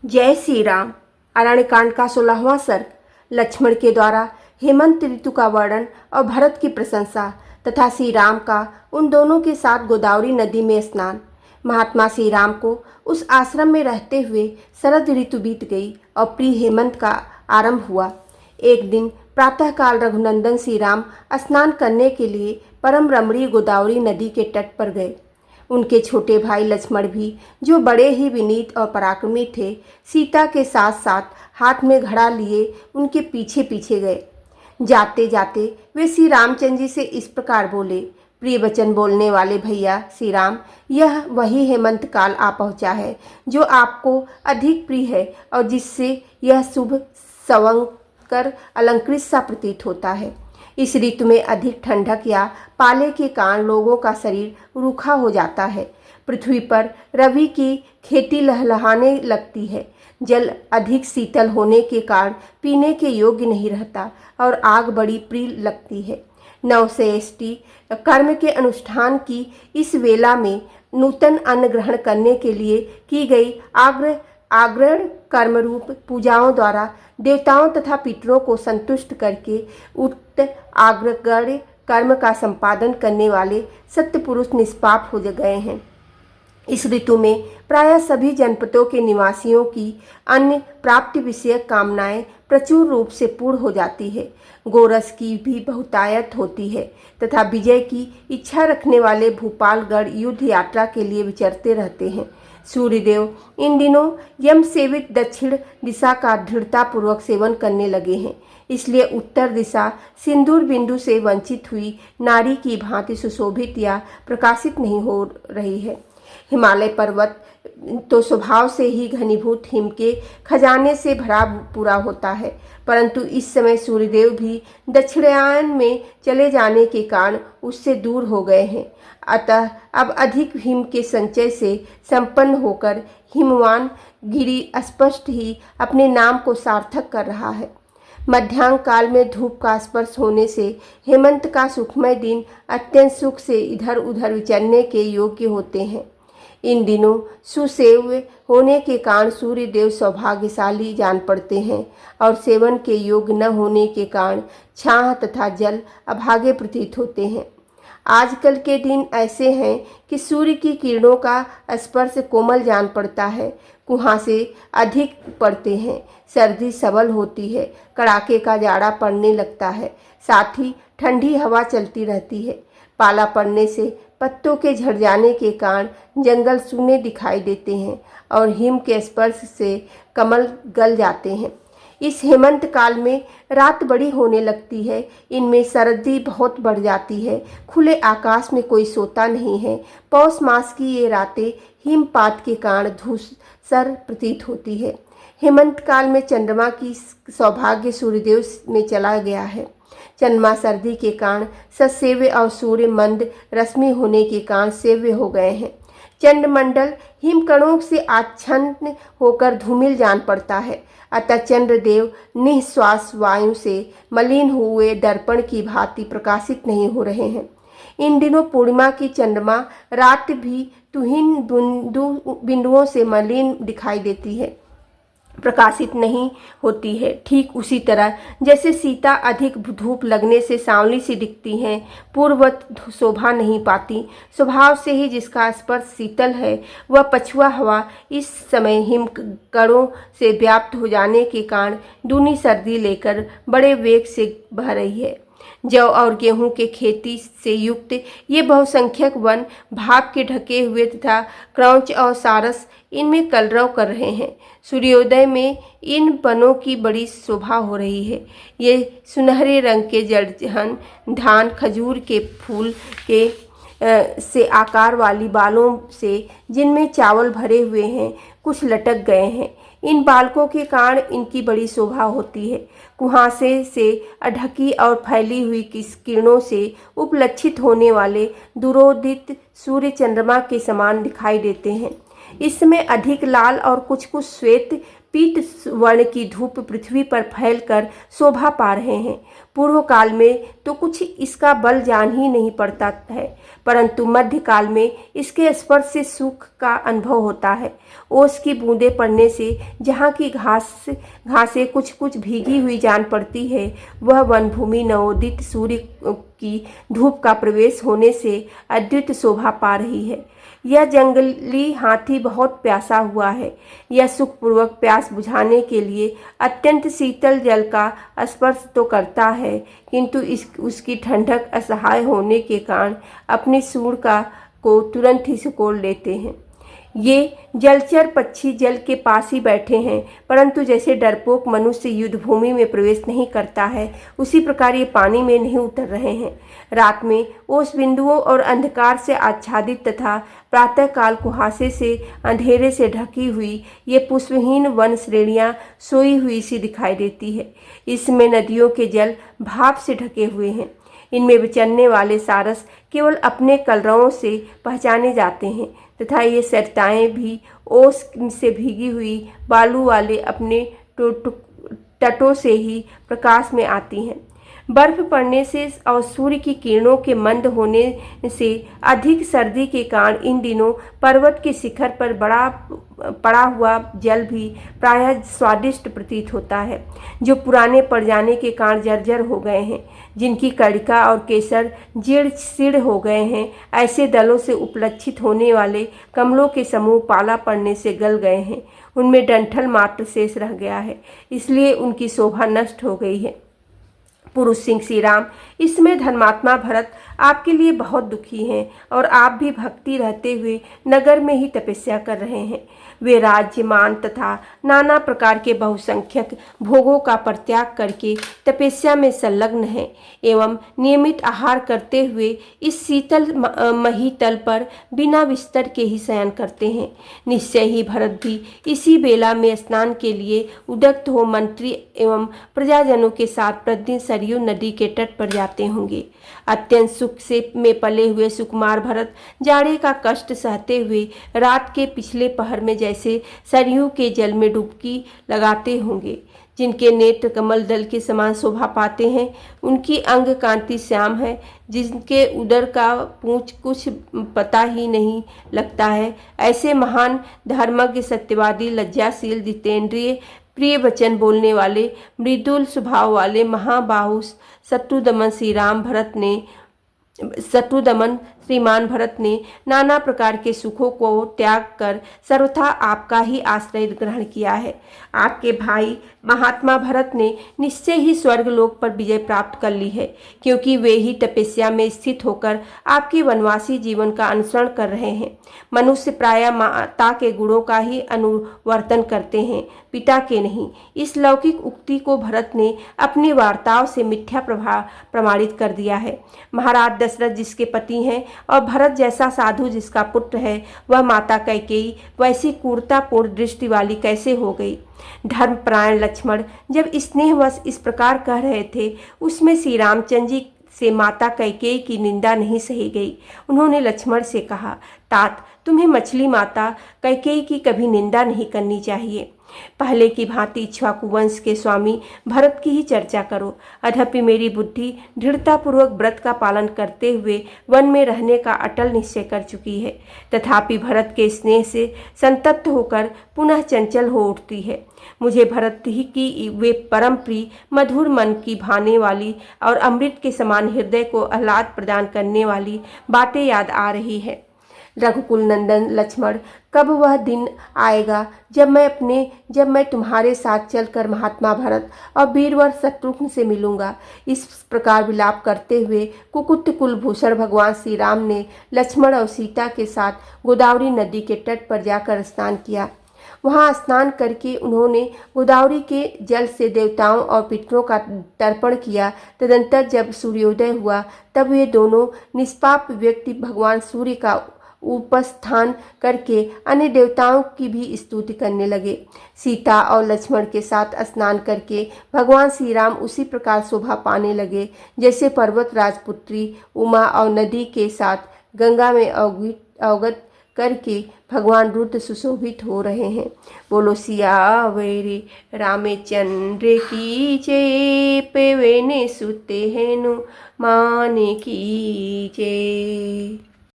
जय श्री राम। अरण्यकांड का 16वां सर्ग। लक्ष्मण के द्वारा हेमंत ऋतु का वर्णन और भरत की प्रशंसा तथा श्री राम का उन दोनों के साथ गोदावरी नदी में स्नान। महात्मा श्री राम को उस आश्रम में रहते हुए शरद ऋतु बीत गई और प्रिय हेमंत का आरंभ हुआ। एक दिन प्रातःकाल रघुनंदन श्री राम स्नान करने के लिए परम रमणीय गोदावरी नदी के तट पर गए। उनके छोटे भाई लक्ष्मण भी, जो बड़े ही विनीत और पराक्रमी थे, सीता के साथ साथ हाथ में घड़ा लिए उनके पीछे पीछे गए। जाते जाते वे श्री रामचंद्र जी से इस प्रकार बोले, प्रिय वचन बोलने वाले भैया श्री राम, यह वही हेमंत काल आ पहुँचा है जो आपको अधिक प्रिय है और जिससे यह शुभ संवत्सर अलंकृत सा प्रतीत होता है। इस ऋतु में अधिक ठंडक या पाले के कारण लोगों का शरीर रूखा हो जाता है। पृथ्वी पर रवि की खेती लहलहाने लगती है। जल अधिक शीतल होने के कारण पीने के योग्य नहीं रहता और आग बड़ी प्रिय लगती है। नवश्रेष्ठी कर्म के अनुष्ठान की इस वेला में नूतन अन्न ग्रहण करने के लिए की गई आग्रह कर्म रूप पूजाओं द्वारा देवताओं तथा पितरों को संतुष्ट करके उक्त आग्रह कर्म का संपादन करने वाले सत्य पुरुष निष्पाप हो गए हैं। इस ऋतु में प्रायः सभी जनपदों के निवासियों की अन्य प्राप्ति विषयक कामनाएं प्रचुर रूप से पूर्ण हो जाती है। गोरस की भी बहुतायत होती है तथा विजय की इच्छा रखने वाले भूपालगढ़ युद्ध यात्रा के लिए विचरते रहते हैं। सूर्यदेव इन दिनों यम सेवित दक्षिण दिशा का दृढ़तापूर्वक सेवन करने लगे हैं, इसलिए उत्तर दिशा सिंदूर बिंदु से वंचित हुई नारी की भांति सुशोभित या प्रकाशित नहीं हो रही है। हिमालय पर्वत तो स्वभाव से ही घनीभूत हिम के खजाने से भरा पूरा होता है, परंतु इस समय सूर्यदेव भी दक्षिणायन में चले जाने के कारण उससे दूर हो गए हैं। अतः अब अधिक हिम के संचय से संपन्न होकर हिमवान गिरि स्पष्ट ही अपने नाम को सार्थक कर रहा है। मध्याह्न काल में धूप का स्पर्श होने से हेमंत का सुखमय दिन अत्यंत सुख से इधर उधर विचरने के योग्य होते हैं। इन दिनों सुसेव्य होने के कारण सूर्यदेव सौभाग्यशाली जान पड़ते हैं और सेवन के योग्य न होने के कारण छाह तथा जल अभागे प्रतीत होते हैं। आजकल के दिन ऐसे हैं कि सूर्य की किरणों का स्पर्श कोमल जान पड़ता है, कुहासे अधिक पड़ते हैं, सर्दी सबल होती है, कड़ाके का जाड़ा पड़ने लगता है, साथ ही ठंडी हवा चलती रहती है। पाला पड़ने से पत्तों के झड़ जाने के कारण जंगल सूने दिखाई देते हैं और हिम के स्पर्श से कमल गल जाते हैं। इस हेमंत काल में रात बड़ी होने लगती है, इनमें सर्दी बहुत बढ़ जाती है, खुले आकाश में कोई सोता नहीं है। पौष मास की ये रातें हिमपात के कारण धूसर प्रतीत होती है। हेमंत काल में चंद्रमा की सौभाग्य सूर्यदेव में चला गया है। चंद्रमा सर्दी के कारण ससेव्य और सूर्य मंद रश्मि होने के कारण सेव्य हो गए हैं। चंद्रमंडल हिमकणों से आच्छन्न होकर धूमिल जान पड़ता है, अतः चंद्रदेव निःश्वास वायु से मलिन हुए दर्पण की भांति प्रकाशित नहीं हो रहे हैं। इन दिनों पूर्णिमा की चंद्रमा रात भी तुहिन बिंदुओं से मलिन दिखाई देती है, प्रकाशित नहीं होती है। ठीक उसी तरह जैसे सीता अधिक धूप लगने से सांवली सी दिखती हैं, पूर्ववत शोभा नहीं पाती। स्वभाव से ही जिसका स्पर्श शीतल है, वह पछुआ हवा इस समय हिमकणों से व्याप्त हो जाने के कारण दूनी सर्दी लेकर बड़े वेग से बह रही है। जौ और गेहूं के खेती से युक्त ये बहुसंख्यक वन भाप के ढके हुए तथा क्रौंच और सारस इनमें कलरव कर रहे हैं। सूर्योदय में इन वनों की बड़ी शोभा हो रही है। ये सुनहरे रंग के जड़हन धान खजूर के फूल के से आकार वाली बालों से, जिनमें चावल भरे हुए हैं, कुछ लटक गए हैं। इन बालकों के कारण इनकी बड़ी शोभा होती है। कुहासे से ढकी और फैली हुई किरणों से उपलक्षित होने वाले दूरोदित सूर्य चंद्रमा के समान दिखाई देते हैं। इस समय अधिक लाल और कुछ कुछ श्वेत पीत वर्ण की धूप पृथ्वी पर फैलकर शोभा पा रहे हैं। पूर्व काल में तो कुछ इसका बल जान ही नहीं पड़ता है, परंतु मध्यकाल में इसके स्पर्श से सुख का अनुभव होता है। ओस की बूंदें पड़ने से जहाँ की घासें कुछ कुछ भीगी हुई जान पड़ती है, वह वनभूमि नवोदित सूर्य की धूप का प्रवेश होने से अद्भुत शोभा पा रही है। यह जंगली हाथी बहुत प्यासा हुआ है। यह सुखपूर्वक प्यास बुझाने के लिए अत्यंत शीतल जल का स्पर्श तो करता है, किंतु उसकी ठंडक असहाय होने के कारण अपनी सूंड को तुरंत ही सिकोड़ लेते हैं। ये जलचर पक्षी जल के पास ही बैठे हैं, परंतु जैसे डरपोक मनुष्य युद्ध भूमि में प्रवेश नहीं करता है, उसी प्रकार ये पानी में नहीं उतर रहे हैं। रात में ओस बिंदुओं और अंधकार से आच्छादित तथा प्रातःकाल कुहासे से अंधेरे से ढकी हुई ये पुष्पहीन वन श्रेणियाँ सोई हुई सी दिखाई देती है। इसमें नदियों के जल भाप से ढके हुए हैं। इनमें विचरने वाले सारस केवल अपने कलरवों से पहचाने जाते हैं तथा ये सरिताएँ भी ओस से भीगी हुई बालू वाले अपने तटों से ही प्रकाश में आती हैं। बर्फ पड़ने से और सूर्य की किरणों के मंद होने से अधिक सर्दी के कारण इन दिनों पर्वत के शिखर पर पड़ा हुआ जल भी प्रायः स्वादिष्ट प्रतीत होता है, जो पुराने पड़ जाने के कारण जर्जर हो गए हैं, जिनकी कणिका और केसर जीर्ण शीर्ण हो गए हैं। ऐसे दलों से उपलक्षित होने वाले कमलों के समूह पाला पड़ने से गल गए हैं, उनमें डंठल मात्र शेष रह गया है, इसलिए उनकी शोभा नष्ट हो गई है। पुरुष सिंह श्री राम, इसमें धर्मात्मा भरत आपके लिए बहुत दुखी हैं और आप भी भक्ति रहते हुए नगर में ही तपस्या कर रहे हैं। वे राज्य मान तथा नाना प्रकार के बहुसंख्यक भोगों का परित्याग करके तपस्या में संलग्न हैं एवं नियमित आहार करते हुए इस शीतल मही तल पर बिना बिस्तर के ही शयन करते हैं। निश्चय ही भरत भी इसी बेला में स्नान के लिए उद्युक्त हो मंत्री एवं प्रजाजनों के साथ प्रतिदिन सरयू नदी के तट पर जाते होंगे। अत्यंत सुख से में पले हुए सुकुमार भरत जाड़े का कष्ट सहते हुए रात के पिछले पहर में जैसे सरयू के जल में डुबकी लगाते होंगे। जिनके नेत्र कमल दल के समान शोभा पाते हैं, उनकी अंग कांति श्याम है, जिनके उदर का पूंछ कुछ पता ही नहीं लगता है। ऐसे महान धर्मज्ञ सत्यवादी लज्जाशील जितेंद्रिय प्रिय वचन बोलने वाले मृदुल स्वभाव वाले महाबाहु शत्रुदमन श्रीमान भरत ने नाना प्रकार के सुखों को त्याग कर सर्वथा आपका ही आश्रय ग्रहण किया है। आपके भाई महात्मा भरत ने निश्चय ही स्वर्ग लोक पर विजय प्राप्त कर ली है, क्योंकि वे ही तपस्या में स्थित होकर आपके वनवासी जीवन का अनुसरण कर रहे हैं। मनुष्य प्रायः माता के गुणों का ही अनुवर्तन करते हैं, पिता के नहीं। इस लौकिक उक्ति को भरत ने अपनी वार्ताओं से मिथ्या प्रमाणित कर दिया है। महाराज दशरथ जिसके पति हैं और भरत जैसा साधु जिसका पुत्र है, वह माता कैकेयी वैसी क्रूरतापूर्ण दृष्टि वाली कैसे हो गई। धर्मपरायण लक्ष्मण जब स्नेहवश इस प्रकार कह रहे थे, उसमें श्री रामचंद्र जी से माता कैकेयी की निंदा नहीं सही गई। उन्होंने लक्ष्मण से कहा, तात, तुम्हें मछली माता कैकेयी की कभी निंदा नहीं करनी चाहिए। पहले की भांति इक्ष्वाकु वंश के स्वामी भरत की ही चर्चा करो। अधपि मेरी बुद्धि दृढ़तापूर्वक व्रत का पालन करते हुए वन में रहने का अटल निश्चय कर चुकी है, तथापि भरत के स्नेह से संतप्त होकर पुनः चंचल हो उठती है। मुझे भरत ही की वे परम प्रिय मधुर मन की भाने वाली और अमृत के समान हृदय को आह्लाद प्रदान करने वाली बातें याद आ रही है। रघुकुल नंदन लक्ष्मण, कब वह दिन आएगा जब मैं तुम्हारे साथ चलकर महात्मा भरत और वीरवर शत्रुघ्न से मिलूंगा। इस प्रकार विलाप करते हुए कुकुट कुलभूषण भगवान श्री राम ने लक्ष्मण और सीता के साथ गोदावरी नदी के तट पर जाकर स्नान किया। वहाँ स्नान करके उन्होंने गोदावरी के जल से देवताओं और पितरों का तर्पण किया। तदंतर जब सूर्योदय हुआ, तब वे दोनों निष्पाप व्यक्ति भगवान सूर्य का उपस्थान करके अन्य देवताओं की भी स्तुति करने लगे। सीता और लक्ष्मण के साथ स्नान करके भगवान श्री राम उसी प्रकार शोभा पाने लगे जैसे पर्वत राजपुत्री उमा और नदी के साथ गंगा में अवगत करके भगवान रुद्र सुशोभित हो रहे हैं। बोलो सियावरे रामचंद्र की जय, पेवेने सुते हेनु माने की जय।